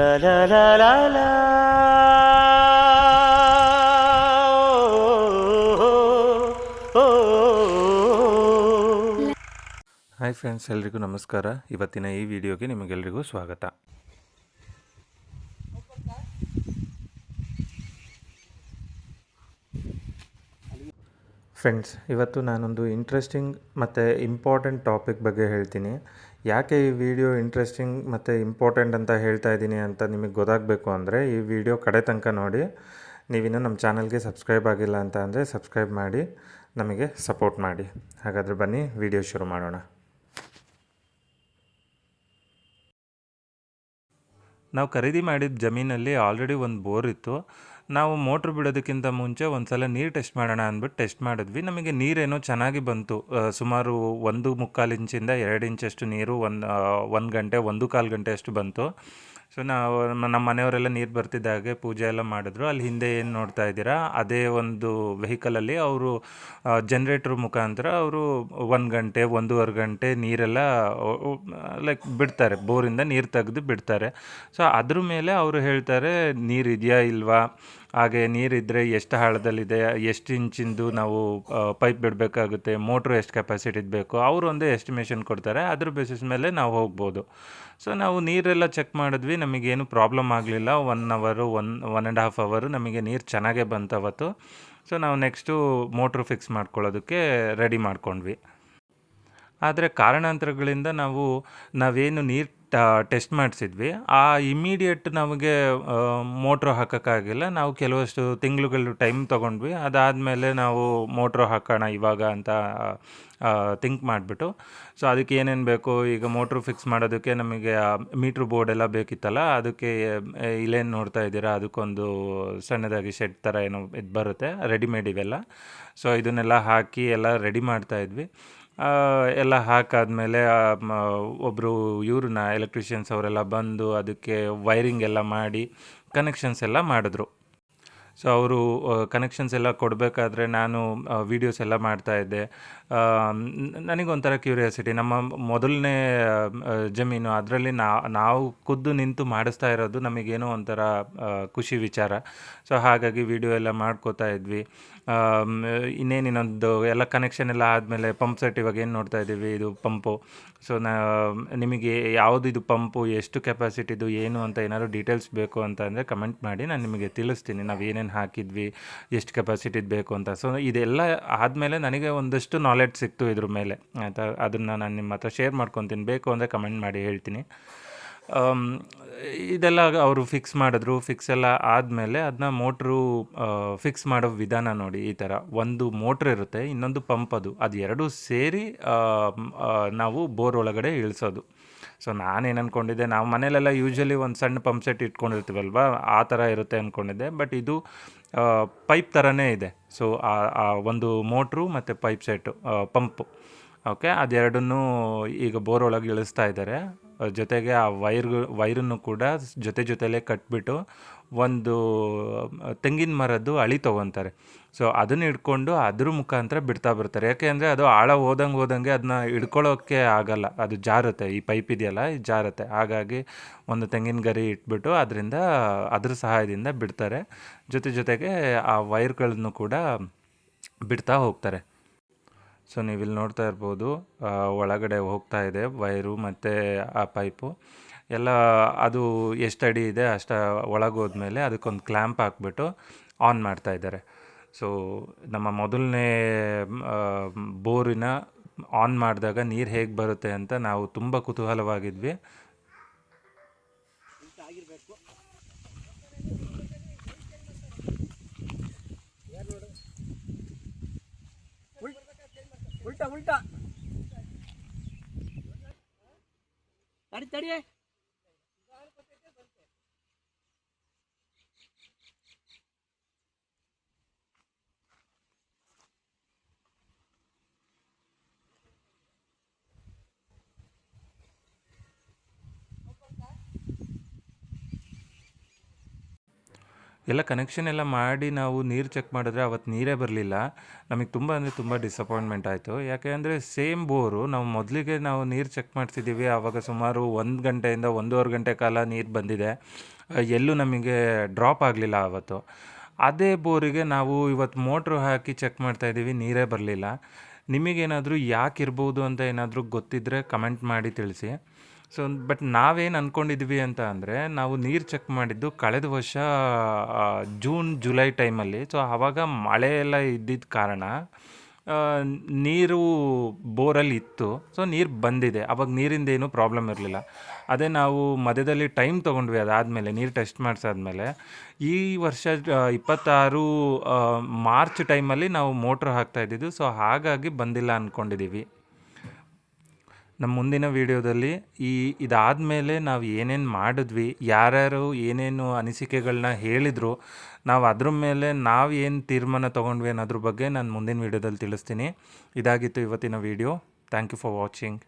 La la la la la. Hi friends, ಎಲ್ರಿಗೂ ನಮಸ್ಕಾರ. ಇವತ್ತಿನ ಈ ವಿಡಿಯೋಗೆ ನಿಮಗೆಲ್ರಿಗೂ ಸ್ವಾಗತ. ಫ್ರೆಂಡ್ಸ್, ಇವತ್ತು ನಾನೊಂದು ಇಂಟ್ರೆಸ್ಟಿಂಗ್ ಮತ್ತು ಇಂಪಾರ್ಟೆಂಟ್ ಟಾಪಿಕ್ ಬಗ್ಗೆ ಹೇಳ್ತೀನಿ. ಯಾಕೆ ಈ ವಿಡಿಯೋ ಇಂಟ್ರೆಸ್ಟಿಂಗ್ ಮತ್ತು ಇಂಪಾರ್ಟೆಂಟ್ ಅಂತ ಹೇಳ್ತಾ ಇದ್ದೀನಿ ಅಂತ ನಿಮಗೆ ಗೊತ್ತಾಗಬೇಕು ಅಂದರೆ ಈ ವಿಡಿಯೋ ಕಡೆ ತನಕ ನೋಡಿ. ನೀವಿನ್ನೂ ನಮ್ಮ ಚಾನಲ್ಗೆ ಸಬ್ಸ್ಕ್ರೈಬ್ ಆಗಿಲ್ಲ ಅಂತ ಅಂದರೆ ಸಬ್ಸ್ಕ್ರೈಬ್ ಮಾಡಿ ನಮಗೆ ಸಪೋರ್ಟ್ ಮಾಡಿ. ಹಾಗಾದರೆ ಬನ್ನಿ ವಿಡಿಯೋ ಶುರು ಮಾಡೋಣ. ನಾವು ಖರೀದಿ ಮಾಡಿದ ಜಮೀನಲ್ಲಿ ಆಲ್ರೆಡಿ ಒಂದು ಬೋರ್ ಇತ್ತು. ನಾವು ಮೋಟ್ರ್ ಬಿಡೋದಕ್ಕಿಂತ ಮುಂಚೆ ಒಂದು ಸಲ ನೀರು ಟೆಸ್ಟ್ ಮಾಡೋಣ ಅಂದ್ಬಿಟ್ಟು ಟೆಸ್ಟ್ ಮಾಡಿದ್ವಿ. ನಮಗೆ ನೀರೇನೋ ಚೆನ್ನಾಗಿ ಬಂತು. ಸುಮಾರು 1.25 ಇಂಚಿಂದ 2 ಇಂಚಷ್ಟು ನೀರು ಒಂದು ಗಂಟೆ 1.25 ಗಂಟೆ ಅಷ್ಟು ಬಂತು. ಸೊ ನಾವು ನಮ್ಮ ಮನೆಯವರೆಲ್ಲ ನೀರು ಬರ್ತಿದ್ದಾಗೆ ಪೂಜೆ ಎಲ್ಲ ಮಾಡಿದ್ರು. ಅಲ್ಲಿ ಹಿಂದೆ ಏನು ನೋಡ್ತಾ ಇದ್ದೀರಾ, ಅದೇ ಒಂದು ವೆಹಿಕಲಲ್ಲಿ ಅವರು ಜನ್ರೇಟ್ರ್ ಮುಖಾಂತರ ಅವರು 1 ಗಂಟೆ 1.5 ಗಂಟೆ ನೀರೆಲ್ಲ ಲೈಕ್ ಬಿಡ್ತಾರೆ, ಬೋರಿಂದ ನೀರು ತೆಗೆದು ಬಿಡ್ತಾರೆ. ಸೊ ಅದ್ರ ಮೇಲೆ ಅವರು ಹೇಳ್ತಾರೆ ನೀರು ಇದೆಯಾ ಇಲ್ವಾ, ಹಾಗೆ ನೀರಿದ್ದರೆ ಎಷ್ಟು ಆಳದಲ್ಲಿದೆ, ಎಷ್ಟು ಇಂಚಿಂದು ನಾವು ಪೈಪ್ ಬಿಡಬೇಕಾಗುತ್ತೆ, ಮೋಟ್ರು ಎಷ್ಟು ಕೆಪಾಸಿಟಿದು ಬೇಕು, ಅವರು ಒಂದು ಎಸ್ಟಿಮೇಷನ್ ಕೊಡ್ತಾರೆ. ಅದ್ರ ಬೇಸಿಸ್ ಮೇಲೆ ನಾವು ಹೋಗ್ಬೋದು. ಸೊ ನಾವು ನೀರೆಲ್ಲ ಚೆಕ್ ಮಾಡಿದ್ವಿ, ನಮಗೇನು ಪ್ರಾಬ್ಲಮ್ ಆಗಲಿಲ್ಲ. 1 ಅವರು 1.5 ಅವರು ನಮಗೆ ನೀರು ಚೆನ್ನಾಗೇ ಬಂತವತ್ತು. ಸೊ ನಾವು ನೆಕ್ಸ್ಟು ಮೋಟ್ರು ಫಿಕ್ಸ್ ಮಾಡ್ಕೊಳ್ಳೋದಕ್ಕೆ ರೆಡಿ ಮಾಡ್ಕೊಂಡ್ವಿ. ಆದರೆ ಕಾರಣಾಂತರಗಳಿಂದ ನಾವೇನು ನೀರು ಟೆಸ್ಟ್ ಮಾಡಿಸಿದ್ವಿ, ಆ ಇಮಿಡಿಯೇಟ್ ನಮಗೆ ಮೋಟ್ರು ಹಾಕೋಕ್ಕಾಗಿಲ್ಲ. ನಾವು ಕೆಲವಷ್ಟು ತಿಂಗಳುಗಳು ಟೈಮ್ ತೊಗೊಂಡ್ವಿ. ಅದಾದಮೇಲೆ ನಾವು ಮೋಟ್ರು ಹಾಕೋಣ ಇವಾಗ ಅಂತ ಥಿಂಕ್ ಮಾಡಿಬಿಟ್ಟು, ಸೊ ಅದಕ್ಕೆ ಏನೇನು ಬೇಕು, ಈಗ ಮೋಟ್ರು ಫಿಕ್ಸ್ ಮಾಡೋದಕ್ಕೆ ನಮಗೆ ಮೀಟ್ರ್ ಬೋರ್ಡ್ ಎಲ್ಲ ಬೇಕಿತ್ತಲ್ಲ, ಅದಕ್ಕೆ ಇಲ್ಲೇನು ನೋಡ್ತಾ ಇದ್ದೀರಾ, ಅದಕ್ಕೊಂದು ಸಣ್ಣದಾಗಿ ಶೆಡ್ ಥರ ಏನೋ ಇದು ಬರುತ್ತೆ, ರೆಡಿಮೇಡ್ ಇವೆಲ್ಲ. ಸೊ ಇದನ್ನೆಲ್ಲ ಹಾಕಿ ಎಲ್ಲ ರೆಡಿ ಮಾಡ್ತಾಯಿದ್ವಿ. ಎಲ್ಲ ಹಾಕಾದ್ಮೇಲೆ ಒಬ್ಬರು ಇವ್ರನ್ನ ಎಲೆಕ್ಟ್ರಿಷಿಯನ್ಸ್ ಅವರೆಲ್ಲ ಬಂದು ಅದಕ್ಕೆ ವೈರಿಂಗ್ ಎಲ್ಲ ಮಾಡಿ ಕನೆಕ್ಷನ್ಸ್ ಎಲ್ಲ ಮಾಡಿದ್ರು. ಸೊ ಅವರು ಕನೆಕ್ಷನ್ಸ್ ಎಲ್ಲ ಕೊಡಬೇಕಾದ್ರೆ ನಾನು ವೀಡಿಯೋಸ್ ಎಲ್ಲ ಮಾಡ್ತಾಯಿದ್ದೆ. ನನಗೊಂಥರ ಕ್ಯೂರಿಯಾಸಿಟಿ, ನಮ್ಮ ಮೊದಲನೇ ಜಮೀನು, ಅದರಲ್ಲಿ ನಾವು ಖುದ್ದು ನಿಂತು ಮಾಡಿಸ್ತಾ ಇರೋದು ನಮಗೇನೋ ಒಂಥರ ಖುಷಿ ವಿಚಾರ. ಸೊ ಹಾಗಾಗಿ ವಿಡಿಯೋ ಎಲ್ಲ ಮಾಡ್ಕೋತಾ ಇದ್ವಿ. ಇನ್ನೊಂದು ಎಲ್ಲ ಕನೆಕ್ಷನ್ ಎಲ್ಲ ಆದಮೇಲೆ ಪಂಪ್ ಸೆಟ್ ಇವಾಗ ಏನು ನೋಡ್ತಾ ಇದ್ದೀವಿ, ಇದು ಪಂಪು. ಸೊ ನಿಮಗೆ ಯಾವುದು ಇದು ಪಂಪು, ಎಷ್ಟು ಕೆಪಾಸಿಟಿದು ಏನು ಅಂತ ಏನಾದರೂ ಡೀಟೇಲ್ಸ್ ಬೇಕು ಅಂತ ಅಂದರೆ ಕಮೆಂಟ್ ಮಾಡಿ, ನಾನು ನಿಮಗೆ ತಿಳಿಸ್ತೀನಿ ನಾವು ಏನೇನು ಹಾಕಿದ್ವಿ, ಎಷ್ಟು ಕೆಪಾಸಿಟಿದು ಬೇಕು ಅಂತ. ಸೊ ಇದೆಲ್ಲ ಆದಮೇಲೆ ನನಗೆ ಒಂದಷ್ಟು ನಾಲೆಡ್ಜ್ ಸಿಕ್ತು ಇದ್ರ ಮೇಲೆ, ಆಯಿತಾ. ಅದನ್ನು ನಾನು ನಿಮ್ಮ ಹತ್ರ ಶೇರ್ ಮಾಡ್ಕೊತೀನಿ, ಬೇಕು ಅಂದರೆ ಕಮೆಂಟ್ ಮಾಡಿ ಹೇಳ್ತೀನಿ. ಇದೆಲ್ಲ ಅವರು ಫಿಕ್ಸ್ ಮಾಡಿದ್ರು. ಫಿಕ್ಸ್ ಎಲ್ಲ ಆದಮೇಲೆ ಅದನ್ನ ಮೋಟ್ರು ಫಿಕ್ಸ್ ಮಾಡೋ ವಿಧಾನ ನೋಡಿ. ಈ ಥರ ಒಂದು ಮೋಟ್ರ್ ಇರುತ್ತೆ, ಇನ್ನೊಂದು ಪಂಪ್, ಅದು ಎರಡೂ ಸೇರಿ ನಾವು ಬೋರ್ ಒಳಗಡೆ ಇಳಿಸೋದು. ಸೊ ನಾನೇನು ಅಂದ್ಕೊಂಡಿದ್ದೆ, ನಾವು ಮನೇಲೆಲ್ಲ ಯೂಶ್ವಲಿ ಒಂದು ಸಣ್ಣ ಪಂಪ್ ಸೆಟ್ ಇಟ್ಕೊಂಡಿರ್ತೀವಲ್ವ, ಆ ಥರ ಇರುತ್ತೆ ಅಂದ್ಕೊಂಡಿದ್ದೆ. ಬಟ್ ಇದು ಪೈಪ್ ಥರನೇ ಇದೆ. ಸೊ ಆ ಒಂದು ಮೋಟ್ರು ಮತ್ತು ಪೈಪ್ ಸೆಟ್ಟು, ಪಂಪು, ಓಕೆ, ಅದೆರಡನ್ನೂ ಈಗ ಬೋರ್ ಒಳಗೆ ಇಳಿಸ್ತಾ ಇದ್ದಾರೆ. ಜೊತೆಗೆ ಆ ವೈರನ್ನು ಕೂಡ ಜೊತೆಲೇ ಕಟ್ಬಿಟ್ಟು ಒಂದು ತೆಂಗಿನ ಮರದ್ದು ಅಳಿ ತೊಗೊತಾರೆ. ಸೊ ಅದನ್ನು ಹಿಡ್ಕೊಂಡು ಅದ್ರ ಮುಖಾಂತರ ಬಿಡ್ತಾ ಬರ್ತಾರೆ. ಯಾಕೆ ಅಂದರೆ ಅದು ಆಳ ಹೋದಂಗೆ ಅದನ್ನ ಹಿಡ್ಕೊಳ್ಳೋಕ್ಕೆ ಆಗಲ್ಲ, ಅದು ಜಾರುತ್ತೆ. ಈ ಪೈಪ್ ಇದೆಯಲ್ಲ, ಇದು ಜಾರುತ್ತೆ. ಹಾಗಾಗಿ ಒಂದು ತೆಂಗಿನ ಗರಿ ಇಟ್ಬಿಟ್ಟು ಅದ್ರ ಸಹಾಯದಿಂದ ಬಿಡ್ತಾರೆ. ಜೊತೆಗೆ ಆ ವೈರ್ಗಳನ್ನು ಕೂಡ ಬಿಡ್ತಾ ಹೋಗ್ತಾರೆ. ಸೊ ನೀವಿಲ್ಲಿ ನೋಡ್ತಾ ಇರ್ಬೋದು, ಒಳಗಡೆ ಹೋಗ್ತಾ ಇದೆ ವೈರು ಮತ್ತು ಆ ಪೈಪು ಎಲ್ಲ. ಅದು ಎಷ್ಟು ಅಡಿ ಇದೆ ಅಷ್ಟು ಒಳಗೋದ್ಮೇಲೆ ಅದಕ್ಕೊಂದು ಕ್ಲ್ಯಾಂಪ್ ಹಾಕ್ಬಿಟ್ಟು ಆನ್ ಮಾಡ್ತಾ ಇದ್ದಾರೆ. ಸೊ ನಮ್ಮ ಮೊದಲನೇ ಬೋರಿನ ಆನ್ ಮಾಡಿದಾಗ ನೀರು ಹೇಗೆ ಬರುತ್ತೆ ಅಂತ ನಾವು ತುಂಬ ಕುತೂಹಲವಾಗಿದ್ವಿ. ಉಲ್ಟಾ ತಡಿ ಎಲ್ಲ ಕನೆಕ್ಷನ್ ಎಲ್ಲ ಮಾಡಿ ನಾವು ನೀರು ಚೆಕ್ ಮಾಡಿದ್ರೆ ಅವತ್ತು ನೀರೇ ಬರಲಿಲ್ಲ. ನಮಗೆ ತುಂಬ ಅಂದರೆ ತುಂಬ ಡಿಸಪಾಯಿಂಟ್ಮೆಂಟ್ ಆಯಿತು. ಯಾಕೆ ಅಂದರೆ ಸೇಮ್ ಬೋರು ನಾವು ಮೊದಲಿಗೆ ನಾವು ನೀರು ಚೆಕ್ ಮಾಡ್ತಿದ್ದೀವಿ, ಆವಾಗ ಸುಮಾರು 1 ಗಂಟೆಯಿಂದ 1.5 ಗಂಟೆ ಕಾಲ ನೀರು ಬಂದಿದೆ. ಎಲ್ಲೂ ನಮಗೆ ಡ್ರಾಪ್ ಆಗಲಿಲ್ಲ ಆವತ್ತು. ಅದೇ ಬೋರಿಗೆ ನಾವು ಇವತ್ತು ಮೋಟ್ರು ಹಾಕಿ ಚೆಕ್ ಮಾಡ್ತಾಯಿದ್ದೀವಿ, ನೀರೇ ಬರಲಿಲ್ಲ. ನಿಮಗೇನಾದರೂ ಯಾಕಿರ್ಬೋದು ಅಂತ ಏನಾದರೂ ಗೊತ್ತಿದ್ದರೆ ಕಮೆಂಟ್ ಮಾಡಿ ತಿಳಿಸಿ. ಸೊ ಬಟ್ ನಾವೇನು ಅಂದ್ಕೊಂಡಿದ್ವಿ ಅಂತ ಅಂದರೆ, ನಾವು ನೀರು ಚೆಕ್ ಮಾಡಿದ್ದು ಕಳೆದ ವರ್ಷ ಜೂನ್ ಜುಲೈ ಟೈಮಲ್ಲಿ. ಸೊ ಆವಾಗ ಮಳೆ ಎಲ್ಲ ಇದ್ದಿದ್ದ ಕಾರಣ ನೀರು ಬೋರಲ್ಲಿ ಇತ್ತು. ಸೊ ನೀರು ಬಂದಿದೆ, ಅವಾಗ ನೀರಿಂದ ಏನೂ ಪ್ರಾಬ್ಲಮ್ ಇರಲಿಲ್ಲ. ಅದೇ ನಾವು ಮಧ್ಯದಲ್ಲಿ ಟೈಮ್ ತೊಗೊಂಡ್ವಿ, ಅದಾದಮೇಲೆ ನೀರು ಟೆಸ್ಟ್ ಮಾಡಿಸಾದ್ಮೇಲೆ ಈ ವರ್ಷ 26 ಮಾರ್ಚ್ ಟೈಮಲ್ಲಿ ನಾವು ಮೋಟ್ರ್ ಹಾಕ್ತಾಯಿದ್ದಿದ್ದು. ಸೊ ಹಾಗಾಗಿ ಬಂದಿಲ್ಲ ಅಂದ್ಕೊಂಡಿದ್ದೀವಿ. ನಮ್ಮ ಮುಂದಿನ ವೀಡಿಯೋದಲ್ಲಿ ಇದಾದಮೇಲೆ ನಾವು ಏನೇನು ಮಾಡಿದ್ವಿ, ಯಾರ್ಯಾರು ಏನೇನು ಅನಿಸಿಕೆಗಳನ್ನ ಹೇಳಿದರು, ನಾವು ಅದ್ರ ಮೇಲೆ ನಾವು ಏನು ತೀರ್ಮಾನ ತೊಗೊಂಡ್ವಿ ಅನ್ನೋದ್ರ ಬಗ್ಗೆ ನಾನು ಮುಂದಿನ ವೀಡಿಯೋದಲ್ಲಿ ತಿಳಿಸ್ತೀನಿ. ಇದಾಗಿತ್ತು ಇವತ್ತಿನ video. Thank you for watching.